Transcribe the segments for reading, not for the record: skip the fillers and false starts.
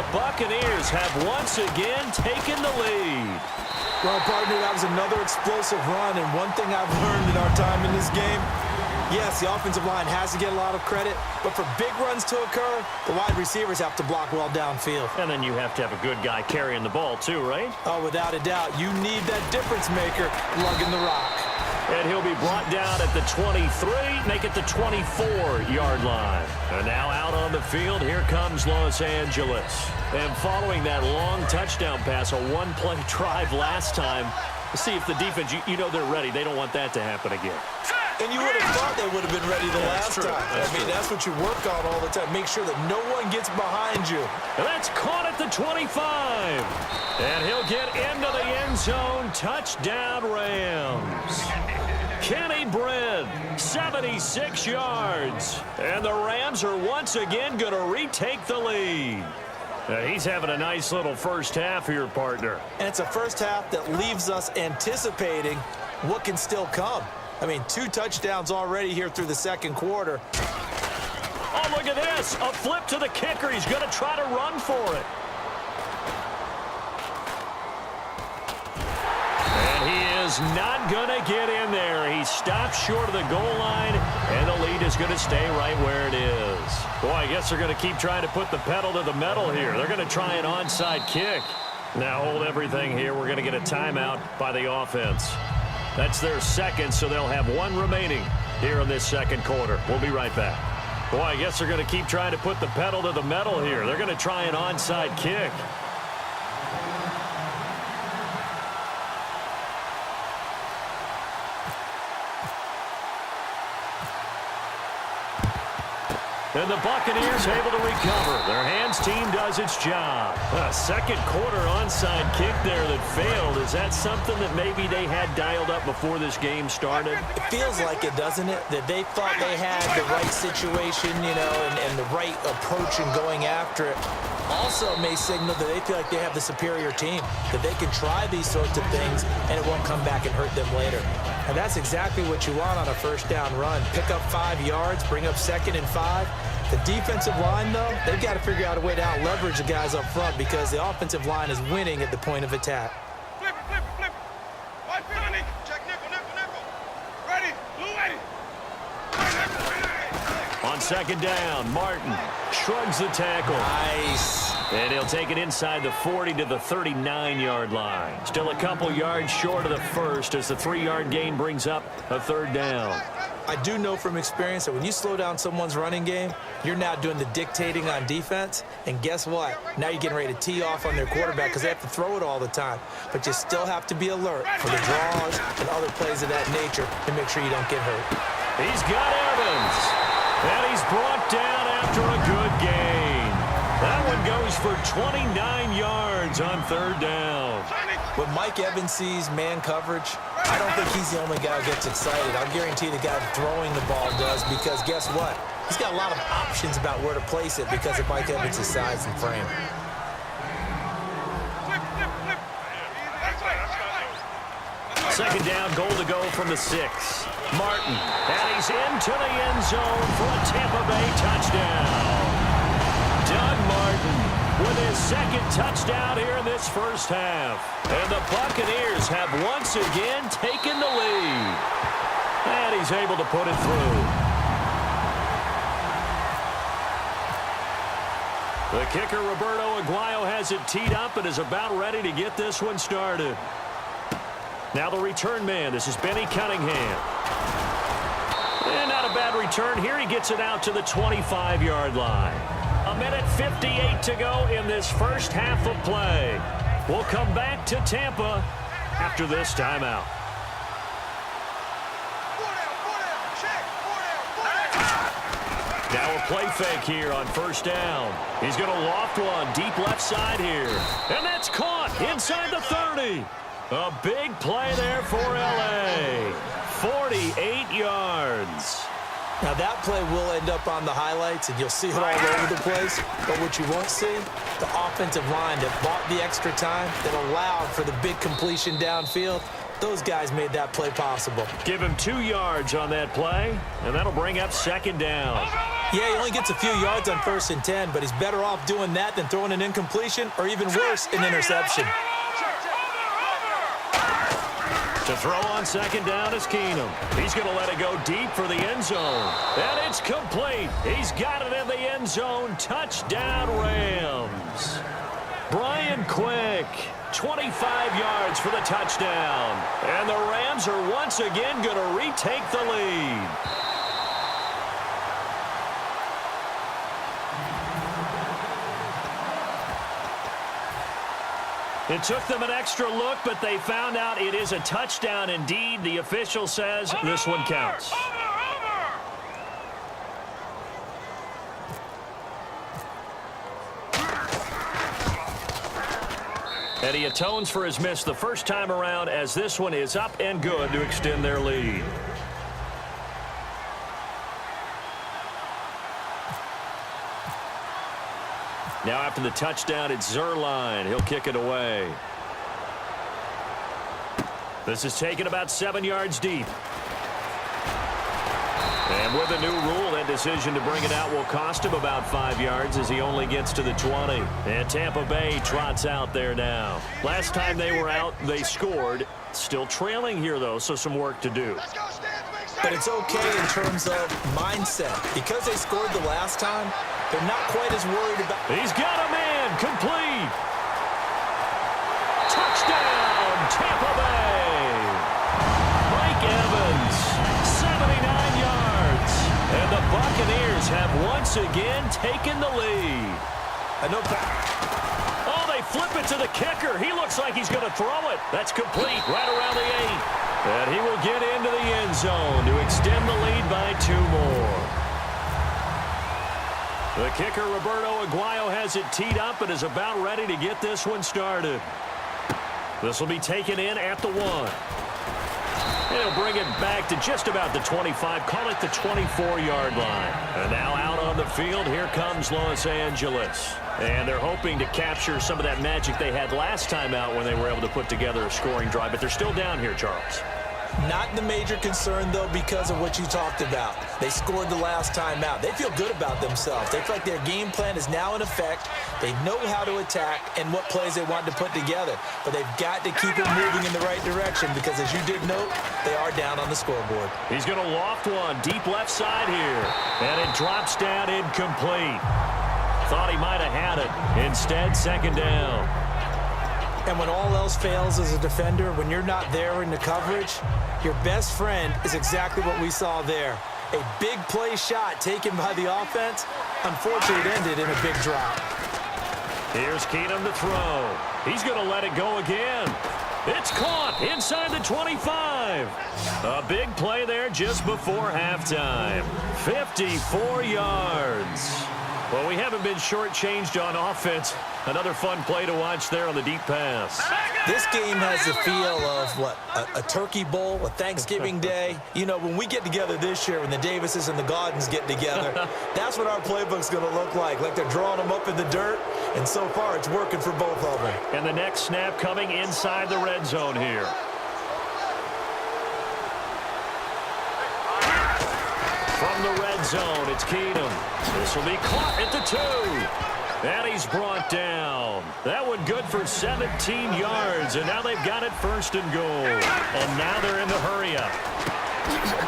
the Buccaneers have once again taken the lead. Well, partner, that was another explosive run, and one thing I've learned in our time in this game, yes, the offensive line has to get a lot of credit, but for big runs to occur, the wide receivers have to block well downfield. And then you have to have a good guy carrying the ball too, right? Oh, without a doubt. You need that difference maker lugging the rock. And he'll be brought down at the 23, make it the 24-yard line. And now out on the field, here comes Los Angeles. And following that long touchdown pass, a one-play drive last time, see if the defense, you know they're ready. They don't want that to happen again. And you would have thought they would have been ready the last time. That's what you work on all the time. Make sure that no one gets behind you. And that's caught at the 25. And he'll get into the end zone. Touchdown, Rams. Kenny Britt, 76 yards. And the Rams are once again going to retake the lead. He's having a nice little first half here, partner. And it's a first half that leaves us anticipating what can still come. I mean, 2 touchdowns already here through the second quarter. Oh, look at this. A flip to the kicker. He's going to try to run for it. And he is not going to get in there. He stops short of the goal line, and the lead is going to stay right where it is. Boy, I guess they're going to keep trying to put the pedal to the metal here. They're going to try an onside kick. Now hold everything here. We're going to get a timeout by the offense. That's their second, so they'll have 1 remaining here in this second quarter. We'll be right back. Boy, I guess they're going to keep trying to put the pedal to the metal here. They're going to try an onside kick. And the Buccaneers able to recover. Their hands team does its job. A second quarter onside kick there that failed. Is that something that maybe they had dialed up before this game started? It feels like it, doesn't it? That they thought they had the right situation, and the right approach in going after it. Also may signal that they feel like they have the superior team, that they can try these sorts of things and it won't come back and hurt them later. And that's exactly what you want on a first down run. Pick up 5 yards, bring up 2nd and 5. The defensive line, though, they've got to figure out a way to out-leverage the guys up front because the offensive line is winning at the point of attack. Flip. White penalty. Check nickel. Ready. Blue ready. On second down, Martin shrugs the tackle. Nice. And he'll take it inside the 40 to the 39-yard line. Still a couple yards short of the first as the 3-yard gain brings up a 3rd down. I do know from experience that when you slow down someone's running game, you're now doing the dictating on defense. And guess what? Now you're getting ready to tee off on their quarterback because they have to throw it all the time. But you still have to be alert for the draws and other plays of that nature to make sure you don't get hurt. He's got Evans. And he's brought down after a good gain. That one goes for 29 yards on 3rd down. When Mike Evans sees man coverage, I don't think he's the only guy who gets excited. I'll guarantee the guy throwing the ball does because guess what? He's got a lot of options about where to place it because of Mike Evans' size and frame. Second down, goal to go from the 6. Martin, and he's into the end zone for a Tampa Bay touchdown. Doug Martin with his 2nd touchdown here in this first half. And the Buccaneers have once again taken the lead. And he's able to put it through. The kicker, Roberto Aguayo, has it teed up and is about ready to get this one started. Now the return man, this is Benny Cunningham. And not a bad return here. He gets it out to the 25-yard line. 1:58 to go in this first half of play. We'll come back to Tampa after this timeout. Now a play fake here on first down. He's going to loft one deep left side here. And that's caught inside the 30. A big play there for L.A. 48 yards. Now that play will end up on the highlights, and you'll see it all over the place. But what you won't see, the offensive line that bought the extra time, that allowed for the big completion downfield, those guys made that play possible. Give him 2 yards on that play, and that'll bring up second down. Yeah, he only gets a few yards on 1st and 10, but he's better off doing that than throwing an incompletion or even worse, an interception. To throw on 2nd down is Keenum. He's going to let it go deep for the end zone. And it's complete. He's got it in the end zone. Touchdown, Rams. Brian Quick, 25 yards for the touchdown. And the Rams are once again going to retake the lead. It took them an extra look, but they found out it is a touchdown indeed. The official says this one counts. And he atones for his miss the first time around, as this one is up and good to extend their lead. Now after the touchdown, it's Zerline. He'll kick it away. This is taken about 7 yards deep. And with a new rule, that decision to bring it out will cost him about 5 yards as he only gets to the 20. And Tampa Bay trots out there now. Last time they were out, they scored. Still trailing here, though, so some work to do. But it's okay in terms of mindset. Because they scored the last time, they're not quite as worried about... He's got a man. Complete. Touchdown, Tampa Bay. Mike Evans, 79 yards. And the Buccaneers have once again taken the lead. Oh, they flip it to the kicker. He looks like he's going to throw it. That's complete right around the 8. And he will get into the end zone to extend the lead by 2 more. The kicker, Roberto Aguayo, has it teed up and is about ready to get this one started. This will be taken in at the 1. He'll bring it back to just about the 25, call it the 24-yard line. And now out on the field, here comes Los Angeles. And they're hoping to capture some of that magic they had last time out when they were able to put together a scoring drive. But they're still down here, Charles. Not the major concern, though, because of what you talked about. They scored the last time out. They feel good about themselves. They feel like their game plan is now in effect. They know how to attack and what plays they want to put together. But they've got to keep it moving in the right direction because, as you did note, they are down on the scoreboard. He's going to loft one deep left side here. And it drops down incomplete. Thought he might have had it. Instead, 2nd down. And when all else fails as a defender, when you're not there in the coverage, your best friend is exactly what we saw there. A big play shot taken by the offense. Unfortunately, it ended in a big drop. Here's Keenum to throw. He's going to let it go again. It's caught inside the 25. A big play there just before halftime. 54 yards. Well, we haven't been shortchanged on offense. Another fun play to watch there on the deep pass. This game has the feel of, what, a turkey bowl, a Thanksgiving day. You know, when we get together this year, when the Davises and the Gaudens get together, that's what our playbook's going to look like they're drawing them up in the dirt, and so far it's working for both of them. And the next snap coming inside the red zone here. From the red zone, it's Keenum. This will be caught at the 2. And he's brought down. That one good for 17 yards, and now they've got it 1st and goal. And now they're in the hurry-up.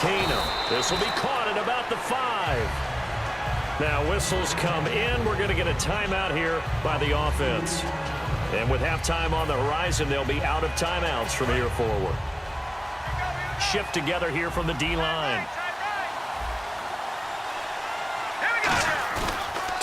Keenum. This will be caught at about the 5. Now whistles come in. We're going to get a timeout here by the offense. And with halftime on the horizon, they'll be out of timeouts from here forward. Shift together here from the D-line.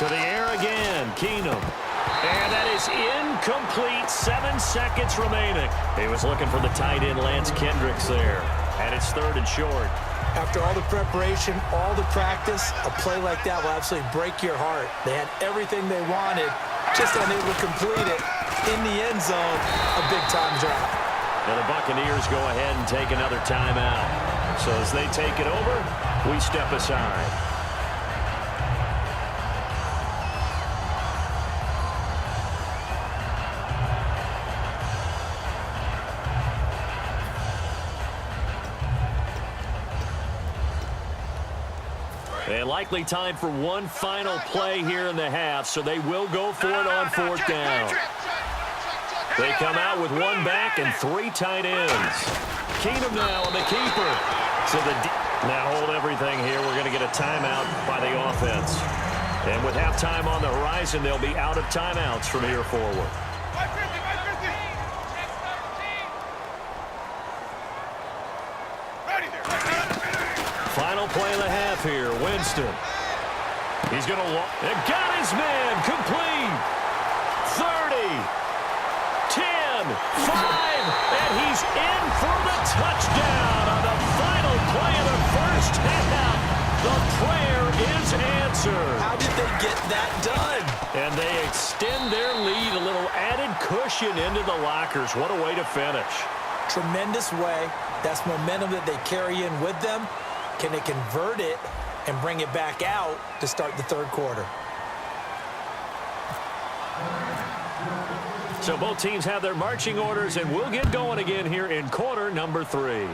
To the air again, Keenum. And that is incomplete. 7 seconds remaining. He was looking for the tight end, Lance Kendricks, there. And it's 3rd and short. After all the preparation, all the practice, a play like that will absolutely break your heart. They had everything they wanted, just unable to complete it. In the end zone, a big-time drop. And the Buccaneers go ahead and take another timeout. So as they take it over, we step aside. And likely time for one final play here in the half, so they will go for it on fourth down. They come out with one back and three tight ends. Keenum now on the keeper. So now hold everything here. We're going to get a timeout by the offense. And with halftime on the horizon, they'll be out of timeouts from here forward. Final play of the half here. Winston. He's going to walk. And got his man. Complete. 30. 10, 5, and he's in for the touchdown on the final play of the first half. The prayer is answered. How did they get that done? And they extend their lead, a little added cushion into the lockers. What a way to finish. Tremendous way. That's momentum that they carry in with them. Can they convert it and bring it back out to start the third quarter? So both teams have their marching orders, and we'll get going again here in quarter number 3.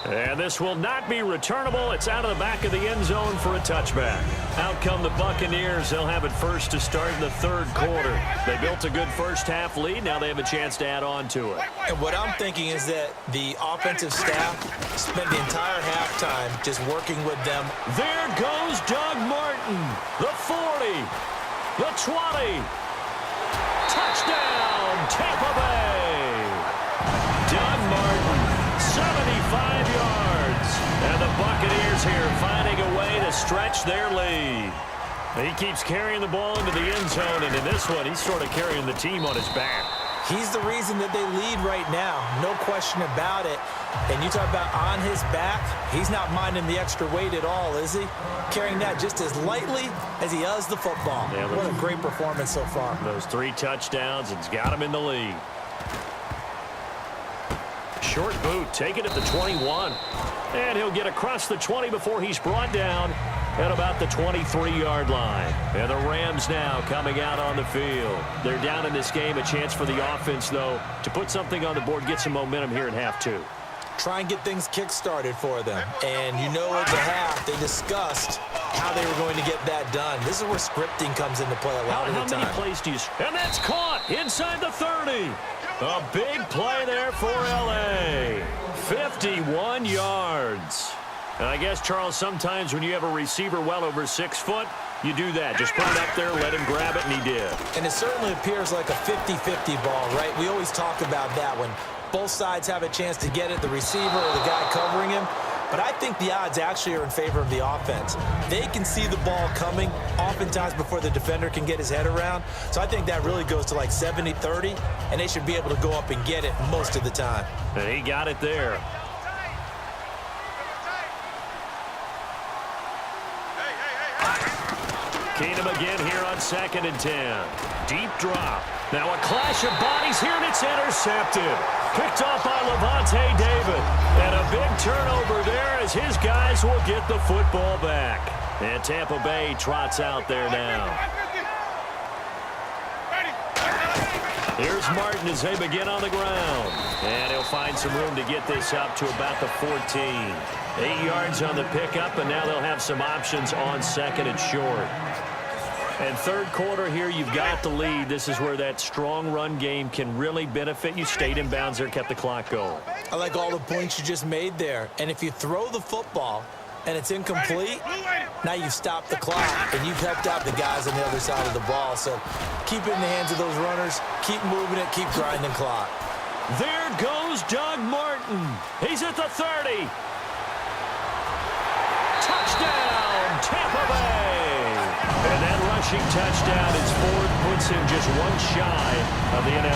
And this will not be returnable. It's out of the back of the end zone for a touchback. Out come the Buccaneers. They'll have it first to start in the third quarter. They built a good first half lead. Now they have a chance to add on to it. And what I'm thinking is that the offensive staff spent the entire halftime just working with them. There goes Doug Martin. The 40. The 20. Touchdown, Tampa Bay. Doug Martin, 75 yards. And the Buccaneers here finding a way to stretch their lead. He keeps carrying the ball into the end zone, and in this one, he's sort of carrying the team on his back. He's the reason that they lead right now, no question about it. And you talk about on his back, he's not minding the extra weight at all, is he? Carrying that just as lightly as he does the football. Yeah, what a great performance so far. Those 3 touchdowns, it's got him in the lead. Short boot, taken at the 21. And he'll get across the 20 before he's brought down at about the 23-yard line. And the Rams now coming out on the field. They're down in this game. A chance for the offense, though, to put something on the board, get some momentum here in half 2. Try and get things kick-started for them. And you know at the half, they discussed how they were going to get that done. This is where scripting comes into play a lot of the time. How many plays do you... And that's caught inside the 30. A big play there for L.A. 51 yards. And I guess, Charles, sometimes when you have a receiver well over 6 foot, you do that. Just put it up there, let him grab it, and he did. And it certainly appears like a 50-50 ball, right? We always talk about that when both sides have a chance to get it, the receiver or the guy covering him. But I think the odds actually are in favor of the offense. They can see the ball coming oftentimes before the defender can get his head around. So I think that really goes to like 70-30, and they should be able to go up and get it most of the time. And he got it there. Keenum again here on 2nd and 10. Deep drop. Now a clash of bodies here, and it's intercepted. Picked off by Levante David. And a big turnover there as his guys will get the football back. And Tampa Bay trots out there now. Here's Martin as they begin on the ground. And he'll find some room to get this up to about the 14. 8 yards on the pickup, and now they'll have some options on 2nd and short. And third quarter here, you've got the lead. This is where that strong run game can really benefit you. Stayed in bounds there, kept the clock going. I like all the points you just made there. And if you throw the football and it's incomplete, now you've stopped the clock and you've helped out the guys on the other side of the ball. So keep it in the hands of those runners. Keep moving it. Keep grinding clock. There goes Doug Martin. He's at the 30. Touchdown, Tampa Bay. And that rushing touchdown is 4th, puts him just one shy of the NFL.